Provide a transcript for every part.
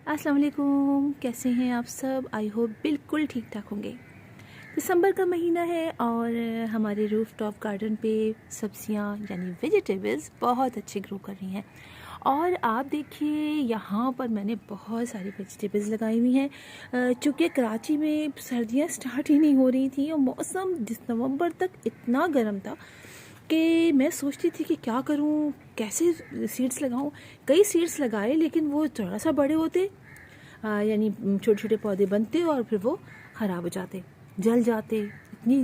अस्सलाम वालेकुम, कैसे हैं आप सब। आई होप बिल्कुल ठीक ठाक होंगे। दिसंबर का महीना है और हमारे रूफ टॉप गार्डन पे सब्जियां यानी वेजिटेबल्स बहुत अच्छे ग्रो कर रही हैं। और आप देखिए यहाँ पर मैंने बहुत सारी वेजिटेबल्स लगाई हुई हैं। चूँकि कराची में सर्दियाँ स्टार्ट ही नहीं हो रही थी और मौसम नवंबर तक इतना गर्म था कि मैं सोचती थी कि क्या करूं, कैसे सीड्स लगाऊं। कई सीड्स लगाए लेकिन वो थोड़ा सा बड़े होते, यानी छोटे छोटे पौधे बनते और फिर वो ख़राब हो जाते, जल जाते। इतनी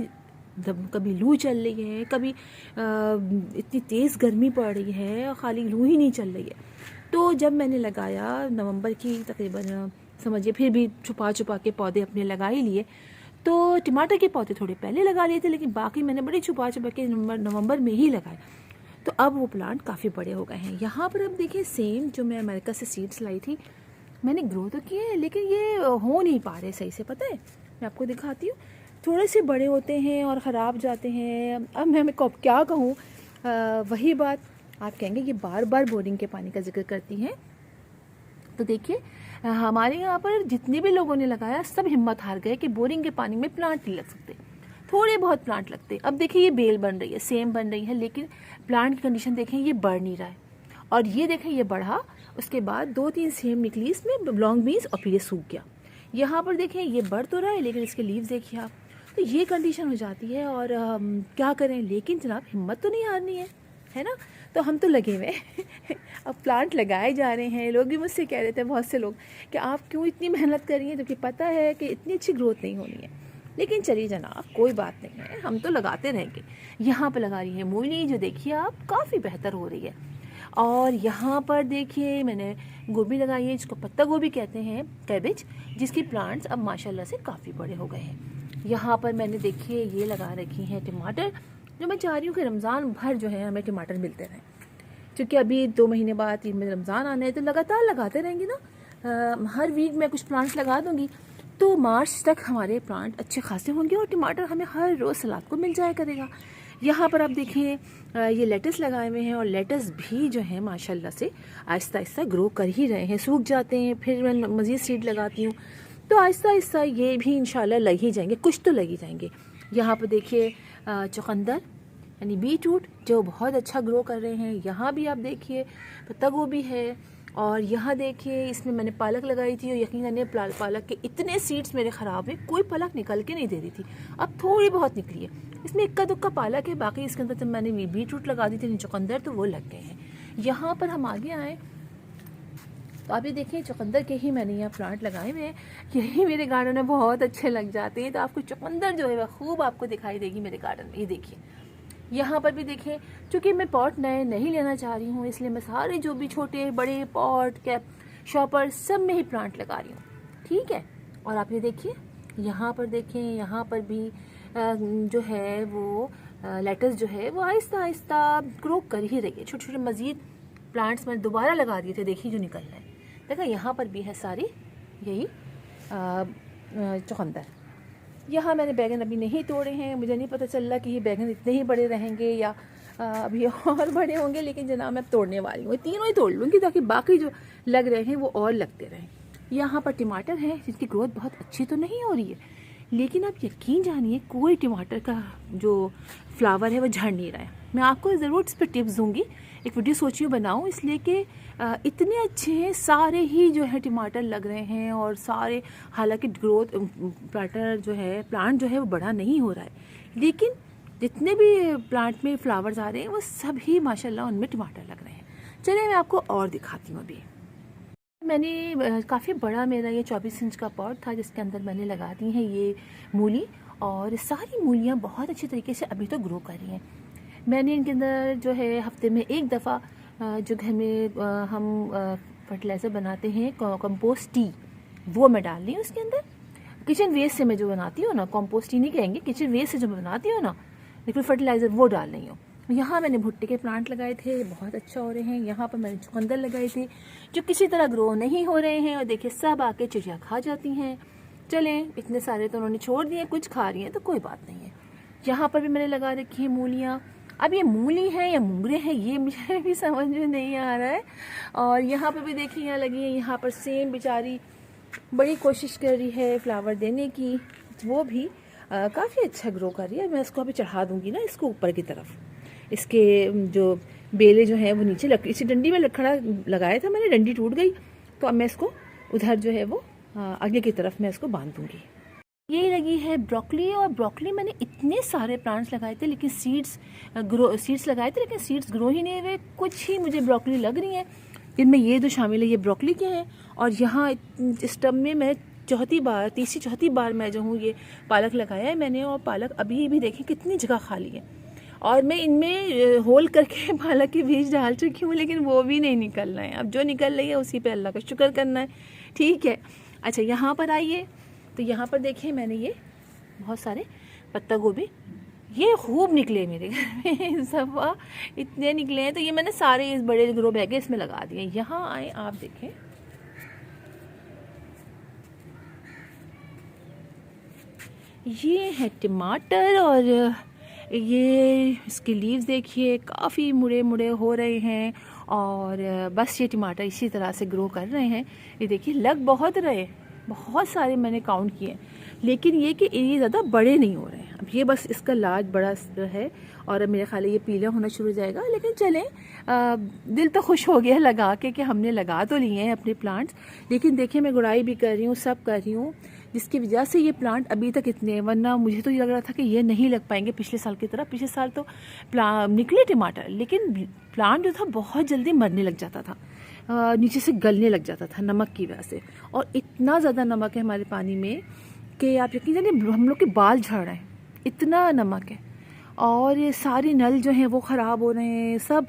कभी लू चल रही है, कभी इतनी तेज़ गर्मी पड़ रही है और ख़ाली लू ही नहीं चल रही है। तो जब मैंने लगाया नवंबर की तकरीबन, समझिए फिर भी छुपा छुपा के पौधे अपने लगा ही लिए। तो टमाटर के पौधे थोड़े पहले लगा लिए थे लेकिन बाकी मैंने बड़े छुपा छुपा के नवंबर में ही लगाए। तो अब वो प्लांट काफ़ी बड़े हो गए हैं। यहाँ पर अब देखिए सेम जो मैं अमेरिका से सीड्स लाई थी, मैंने ग्रो तो किए हैं लेकिन ये हो नहीं पा रहे सही से। पता है, मैं आपको दिखाती हूँ। थोड़े से बड़े होते हैं और ख़राब जाते हैं। अब मैं को क्या कहूँ, वही बात आप कहेंगे ये बार बार बोरिंग के पानी का जिक्र करती हैं। तो देखिए हमारे यहाँ पर जितने भी लोगों ने लगाया सब हिम्मत हार गए कि बोरिंग के पानी में प्लांट नहीं लग सकते। थोड़े बहुत प्लांट लगते। अब देखिए ये बेल बन रही है, सेम बन रही है, लेकिन प्लांट की कंडीशन देखें, ये बढ़ नहीं रहा है। और ये देखें ये बढ़ा, उसके बाद 2-3 सेम निकली इसमें लॉन्ग बीन्स और फिर ये सूख गया। यहाँ पर देखें ये बढ़ तो रहा है लेकिन इसके लीव्स देखिए आप। तो ये कंडीशन हो जाती है और क्या करें। लेकिन जनाब हिम्मत तो नहीं हारनी है ना। तो हम तो लगे हुए अब प्लांट लगाए जा रहे हैं। लोग भी मुझसे कह रहे थे, बहुत से लोग, कि आप क्यों इतनी मेहनत कर रही हैं जबकि पता है कि इतनी अच्छी ग्रोथ नहीं होनी है। लेकिन चलिए जनाब कोई बात नहीं है, हम तो लगाते रहेंगे। यहाँ पर लगा रही है मूली, जो देखिए आप काफ़ी बेहतर हो रही है। और यहाँ पर देखिए मैंने गोभी लगाई है, जिसको पत्ता गोभी कहते हैं, कैबेज, जिसकी प्लांट्स अब माशाल्लाह से काफ़ी बड़े हो गए हैं। यहाँ पर मैंने देखिए ये लगा रखी हैं टमाटर, जो मैं चाह रही हूँ कि रमज़ान भर जो है हमें टमाटर मिलते रहें। क्योंकि अभी 2 महीने बाद 3 महीने रमज़ान आना है, तो लगातार लगाते रहेंगे ना। हर वीक मैं कुछ प्लांट्स लगा दूँगी तो मार्च तक हमारे प्लांट अच्छे खासे होंगे और टमाटर हमें हर रोज़ सलाद को मिल जाया करेगा। यहाँ पर आप देखें ये लेटस लगाए हुए हैं और लेटस भी जो है माशाल्लाह से आहिस्ता आहिस्ता ग्रो कर ही रहे हैं। सूख जाते हैं फिर मैं मज़ीद सीड लगाती हूँ, तो आहिस्ता आहिस्ता ये भी इंशाल्लाह लग ही जाएंगे, कुछ तो लग ही जाएंगे। यहाँ पर देखिए चुकंदर यानी बीटरूट जो बहुत अच्छा ग्रो कर रहे हैं। यहाँ भी आप देखिए पत्ता गोभी है। और यहाँ देखिए इसमें मैंने पालक लगाई थी और यकीनन पालक के इतने सीड्स मेरे ख़राब हैं, कोई पालक निकल के नहीं दे रही थी। अब थोड़ी बहुत निकली है, इसमें इक्का दुक्का पालक है, बाकी इसके अंदर जब मैंने बीटरूट लगा दी थी चुकंदर, तो वो लग गए हैं। यहाँ पर हम आगे आएँ तो आप ये देखिए चुकंदर के ही मैंने यहाँ प्लांट लगाए हुए हैं। यही मेरे गार्डन में बहुत अच्छे लग जाते हैं, तो आपको चुकंदर जो है वह खूब आपको दिखाई देगी मेरे गार्डन में। ये देखिए यहाँ पर भी देखें, क्योंकि मैं पॉट नए नहीं लेना चाह रही हूँ, इसलिए मैं सारे जो भी छोटे बड़े पॉट कैप शॉपर सब में ही प्लांट लगा रही हूँ। ठीक है। और आप ये देखिए यहाँ पर देखें, यहाँ पर भी जो है वो लेटस जो है वो आहिस्ता आहिस्ता ग्रो कर ही रही है। छोटे छोटे मज़ीद प्लांट्स मैंने दोबारा लगा दिए थे, देखिए जो निकल रहे हैं। देखा यहाँ पर भी है सारी यही चुकंदर। यहाँ मैंने बैगन अभी नहीं तोड़े हैं, मुझे नहीं पता चल रहा कि ये बैगन इतने ही बड़े रहेंगे या अभी और बड़े होंगे, लेकिन जनाब मैं तोड़ने वाली हूँ, तीनों ही तोड़ लूँगी ताकि बाकी जो लग रहे हैं वो और लगते रहें। यहाँ पर टमाटर हैं जिनकी ग्रोथ बहुत अच्छी तो नहीं हो रही है, लेकिन आप यकीन जानिए कोई टमाटर का जो फ्लावर है वो झड़ नहीं रहा है। मैं आपको ज़रूर इस पर टिप्स दूँगी, एक वीडियो सोचिए बनाऊँ, इसलिए कि इतने अच्छे हैं सारे ही जो है टमाटर लग रहे हैं और सारे, हालांकि ग्रोथ प्लांट जो है वो बड़ा नहीं हो रहा है, लेकिन जितने भी प्लांट में फ्लावर्स आ रहे हैं वो सभी माशाल्लाह उनमें टमाटर लग रहे हैं। चलिए मैं आपको और दिखाती हूँ। अभी मैंने काफ़ी बड़ा मेरा ये 24 इंच का पॉट था जिसके अंदर मैंने लगा दी हैं ये मूली, और सारी मूलियाँ बहुत अच्छी तरीके से अभी तो ग्रो कर रही हैं। मैंने इनके अंदर जो है हफ्ते में एक दफ़ा जो घर में हम फर्टिलाइज़र बनाते हैं कंपोस्ट टी, वो मैं डाल रही हूँ उसके अंदर। किचन वेस्ट से मैं जो बनाती हूँ ना, कंपोस्ट टी नहीं कहेंगे, किचन वेस्ट से जो मैं बनाती हूँ ना लिक्विड फर्टिलाइज़र, वो डाल रही हूँ। यहाँ मैंने भुट्टे के प्लांट लगाए थे, बहुत अच्छा हो रहे हैं। यहाँ पर मैंने चुकंदर लगाए थे जो किसी तरह ग्रो नहीं हो रहे हैं, और देखिए सब आके चिड़िया खा जाती हैं। चलें, इतने सारे तो उन्होंने छोड़ दिए, कुछ खा रही हैं तो कोई बात नहीं है। यहाँ पर भी मैंने लगा रखी है मूलियाँ। अब ये मूली है या मूंगरे हैं ये मुझे भी समझ में नहीं आ रहा है। और यहाँ पर भी देखिए यहाँ लगी है, यहाँ पर सेम बेचारी बड़ी कोशिश कर रही है फ्लावर देने की, वो भी काफ़ी अच्छा ग्रो कर रही है। मैं इसको अभी चढ़ा दूँगी ना इसको ऊपर की तरफ, इसके जो बेले जो हैं वो नीचे लकड़ी इसी डंडी में लखड़ा लगाया था मैंने, डंडी टूट गई, तो अब मैं इसको उधर जो है वो आगे की तरफ मैं इसको बांध दूँगी। ये लगी है ब्रोकली, और ब्रोकली मैंने इतने सारे प्लांट्स लगाए थे लेकिन सीड्स लगाए थे लेकिन सीड्स ग्रो ही नहीं हुए। कुछ ही मुझे ब्रोकली लग रही हैं, इनमें ये जो शामिल है ये ब्रोकली के हैं। और यहाँ इस टब में मैं तीसरी चौथी बार मैं जो हूँ ये पालक लगाया है मैंने, और पालक अभी भी देखें कितनी जगह खाली है। और मैं इनमें होल करके पालक के बीज डाल चुकी हूँ लेकिन वो भी नहीं निकल रहे हैं। अब जो निकल रही है उसी पे अल्लाह का शुक्र करना है, ठीक है। अच्छा यहाँ पर आइए, तो यहाँ पर देखिए मैंने ये बहुत सारे पत्ता गोभी ये खूब निकले मेरे घर में सब इतने निकले हैं, तो ये मैंने सारे इस बड़े ग्रो बैग इसमें लगा दिए। यहाँ आए आप देखें, ये है टमाटर, और ये इसके लीव्स देखिए काफ़ी मुड़े मुड़े हो रहे हैं, और बस ये टमाटर इसी तरह से ग्रो कर रहे हैं। ये देखिए लग बहुत रहे, बहुत सारे मैंने काउंट किए, लेकिन ये कि ये ज़्यादा बड़े नहीं हो रहे हैं। अब ये बस इसका लाज बड़ा है, और अब मेरे ख्याल ये पीला होना शुरू हो जाएगा। लेकिन चलें, दिल तो खुश हो गया लगा के कि हमने लगा तो लिए हैं अपने प्लांट्स, लेकिन देखिए मैं गुड़ाई भी कर रही हूँ, सब कर रही हूँ, जिसकी वजह से ये प्लांट अभी तक इतने, वरना मुझे तो ये लग रहा था कि ये नहीं लग पाएंगे पिछले साल की तरह। पिछले साल तो निकले टमाटर, लेकिन प्लांट जो था बहुत जल्दी मरने लग जाता था, नीचे से गलने लग जाता था नमक की वजह से। और इतना ज़्यादा नमक है हमारे पानी में कि आप यकीन जानिए हम लोग के बाल झड़ रहे हैं, इतना नमक है। और ये सारे नल जो हैं वो ख़राब हो रहे हैं, सब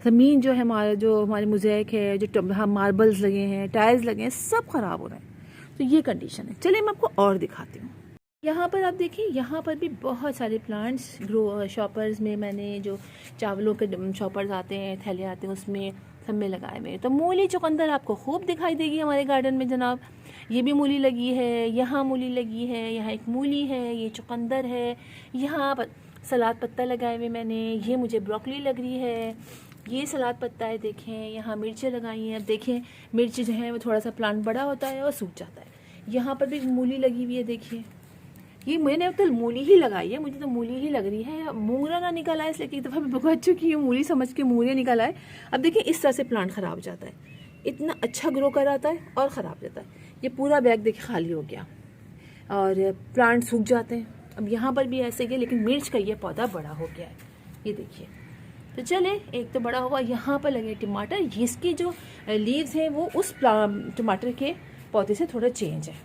ज़मीन जो है हमारे मोज़ेक है, जो हम मार्बल्स लगे हैं, टाइल्स लगे हैं, सब ख़राब हो रहे हैं। तो ये कंडीशन है। चलिए मैं आपको और दिखाती हूँ। यहाँ पर आप देखिए, यहाँ पर भी बहुत सारे प्लांट्स ग्रो शॉपर्स में मैंने जो चावलों के शॉपर्स आते हैं, थैले आते हैं, उसमें सब में लगाए हुए। तो मूली चुकंदर आपको खूब दिखाई देगी हमारे गार्डन में जनाब। ये भी मूली लगी है, यहाँ मूली लगी है, यहाँ एक मूली है, ये चुकंदर है, यहाँ पर सलाद पत्ता लगाए हुए मैंने, ये मुझे ब्रोकली लग रही है, ये सलाद पत्ता है देखें, यहाँ मिर्चें लगाई हैं। अब देखें मिर्च जो है वो थोड़ा सा प्लांट बड़ा होता है और सूख जाता है। यहाँ पर भी मूली लगी हुई है, देखिए ये मैंने तो मूली ही लगाई है, मुझे तो मूली ही लग रही है। मूंगरा ना निकल आए इसलिए एक दफ़ा मैं भुगत चुकी हूँ, मूली समझ के मूंगरे निकल आए। अब देखिए इस तरह से प्लांट ख़राब हो जाता है, इतना अच्छा ग्रो कर आता है और ख़राब हो जाता है। ये पूरा बैग देखिए खाली हो गया और प्लांट सूख जाते हैं। अब यहाँ पर भी ऐसे ही, लेकिन मिर्च का ये पौधा बड़ा हो गया है, ये देखिए। तो चले, एक तो बड़ा हुआ। यहाँ पर लगे टमाटर, जिसकी जो लीव्स हैं वो उस टमाटर के पौधे से थोड़ा चेंज है,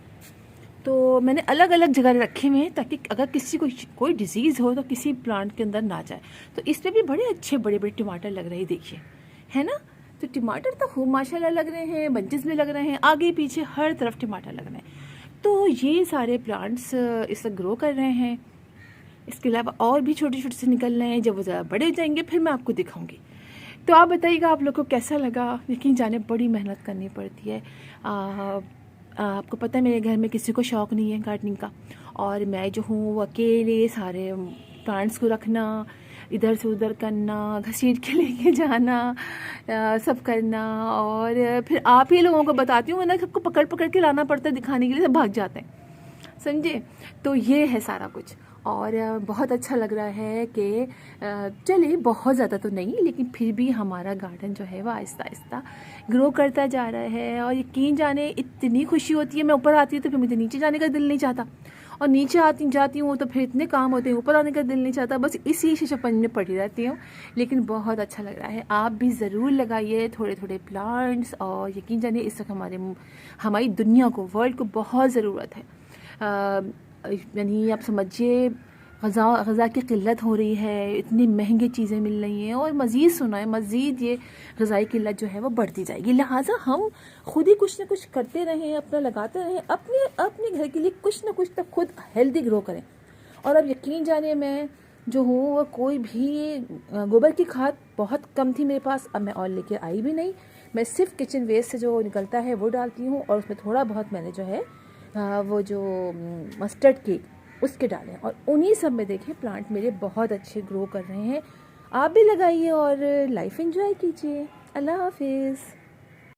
तो मैंने अलग अलग जगह रखे हुए हैं ताकि अगर किसी को कोई डिजीज़ हो तो किसी प्लांट के अंदर ना जाए। तो इस पर भी बड़े अच्छे बड़े बड़े टमाटर लग रहे हैं, देखिए, है ना। तो टमाटर तो खूब माशाल्लाह लग रहे हैं, बंचेस में लग रहे हैं, आगे पीछे हर तरफ टमाटर लग रहे हैं। तो ये सारे प्लांट्स इस वक्त ग्रो कर रहे हैं। इसके अलावा और भी छोटे छोटे से निकल रहे हैं, जब वो ज़्यादा बड़े हो जाएंगे फिर मैं आपको दिखाऊंगी। तो आप बताइएगा आप लोग को कैसा लगा। यकीन जाने बड़ी मेहनत करनी पड़ती है। आपको पता है मेरे घर में किसी को शौक़ नहीं है गार्डनिंग का, और मैं जो हूँ वो अकेले सारे प्लांट्स को रखना, इधर से उधर करना, घसीट के लेके जाना, सब करना, और फिर आप ही लोगों को बताती हूँ ना, सबको पकड़ पकड़ के लाना पड़ता है दिखाने के लिए, सब भाग जाते हैं, समझे। तो ये है सारा कुछ, और बहुत अच्छा लग रहा है कि चलिए बहुत ज़्यादा तो नहीं, लेकिन फिर भी हमारा गार्डन जो है वो आहिस्ता आहिस्ता ग्रो करता जा रहा है। और यकीन जाने इतनी खुशी होती है, मैं ऊपर आती हूँ तो फिर मुझे नीचे जाने का दिल नहीं चाहता, और नीचे जाती हूँ तो फिर इतने काम होते हैं, ऊपर आने का दिल नहीं चाहता, बस इसी शिशपन में पड़ी रहती हूँ। लेकिन बहुत अच्छा लग रहा है। आप भी ज़रूर लगाइए थोड़े थोड़े प्लांट्स, और यकीन जानिए इस वक्त हमारी दुनिया को, वर्ल्ड को बहुत ज़रूरत है। यानी आप समझिए ग़ज़ा की क़िल्लत हो रही है, इतनी महंगी चीज़ें मिल रही हैं, और मज़ीद सुना है मज़ीद ये ग़ज़ाई क़िल्लत जो है वो बढ़ती जाएगी। लिहाजा हम खुद ही कुछ ना कुछ करते रहें, अपना लगाते रहें, अपने घर के लिए कुछ ना कुछ तो खुद हेल्दी ग्रो करें। और अब यकीन जानिए मैं जो हूँ वो कोई भी गोबर की खाद बहुत कम थी मेरे पास, अब मैं और लेके आई भी नहीं। मैं सिर्फ किचन वेस्ट से जो निकलता है वो डालती हूँ, और उसमें थोड़ा बहुत मैंने जो है वो जो मस्टर्ड केक उसके डाले, और उन्हीं सब में देखें प्लांट मेरे बहुत अच्छे ग्रो कर रहे हैं। आप भी लगाइए और लाइफ एंजॉय कीजिए। अल्लाह हाफिज़।